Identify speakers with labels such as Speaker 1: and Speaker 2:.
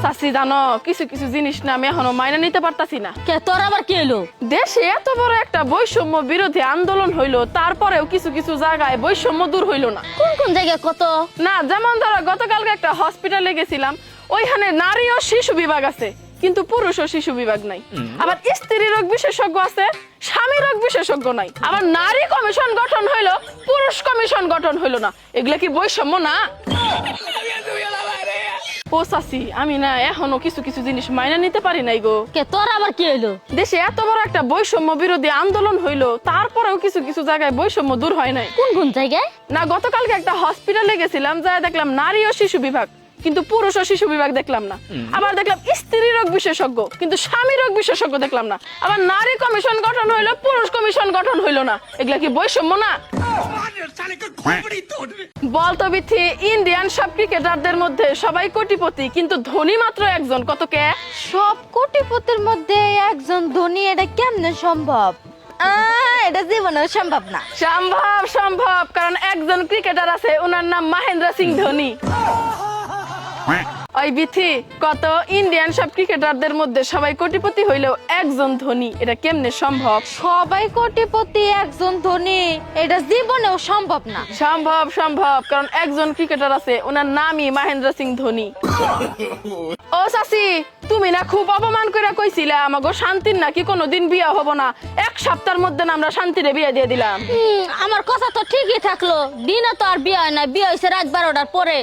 Speaker 1: চাচি জানো কিছু কিছু জিনিস না আমি এখনো মাইনে নিতে পারতাছি না।
Speaker 2: কে তোর আবার কি হলো?
Speaker 1: দেশে এত বড় একটা বৈষম্য বিরোধী আন্দোলন হইলো, তারপরেও কিছু কিছু জায়গায় বৈষম্য দূর হইলো না।
Speaker 2: কোন কোন জায়গায় কত?
Speaker 1: না যেমন ধরো গতকালকে একটা হসপিটালে গেছিলাম, ওইখানে নারী ও শিশু বিভাগ আছে কিন্তু পুরুষ ও শিশু বিভাগ নাই। আবার স্ত্রী রোগ বিশেষজ্ঞ আছে, স্বামী রোগ বিশেষজ্ঞ নাই। আবার নারী কমিশন গঠন হইলো, পুরুষ কমিশন গঠন হইলো না। এগুলা কি বৈষম্য না? ও চাচি আমি না এখনো কিছু কিছু জিনিস মাইনে নিতে পারি নাই গো।
Speaker 2: কে তোর আবার কি হলো?
Speaker 1: দেশে এত বড় একটা বৈষম্য বিরোধী আন্দোলন হইলো, তারপরেও কিছু কিছু জায়গায় বৈষম্য দূর হয় নাই।
Speaker 2: কোন কোন জায়গায়?
Speaker 1: না গতকালকে একটা হসপিটালে গেছিলাম, যা দেখলাম নারী ও শিশু বিভাগ কিন্তু পুরুষ ও শিশু বিভাগ দেখলাম না। আবার দেখলাম স্ত্রী রোগ বিশেষজ্ঞ কিন্তু স্বামী রোগ বিশেষজ্ঞ দেখলাম না। আবার নারী কমিশন গঠন হইলো, পুরুষ কমিশন গঠন হইলো না। এগুলা কি বৈষম্য না? বলতো বিথি, ইন্ডিয়ান সব ক্রিকেটারদের মধ্যে সবাই কোটিপতি কিন্তু ধনী মাত্র একজন, কত কে?
Speaker 2: সব কোটিপতির মধ্যে একজন ধনী, এটা কেমনে সম্ভব? এটা জীবনে সম্ভব না।
Speaker 1: সম্ভব সম্ভব, কারণ একজন ক্রিকেটার আছে, ওনার নাম মহেন্দ্র সিং ধোনি। ওই বিথি, কত ইন্ডিয়ান সব ক্রিকেটারদের মধ্যে সবাই কোটিপতি হইলেও একজন ধনী, এটা কেমনে সম্ভব?
Speaker 2: সবাই কোটিপতি একজন ধনী, এটা জীবনেও সম্ভব না।
Speaker 1: সম্ভব সম্ভব, কারণ একজন ক্রিকেটার আছে, ওনার নামই মহেন্দ্র সিং ধোনি। ও চাচি, তুমি না খুব অপমান করে কইছিলা আমাগো শান্তির নাকি কোনোদিন বিয়ে হবো না, এক সপ্তাহের মধ্যে না আমরা শান্তিরে বিয়ে দিয়ে দিলাম।
Speaker 2: আমার কথা তো ঠিকই থাকলো, দিনে তো আর বিয়ে হয় না, বিয়ে হয়েছে রাত 12টার পরে।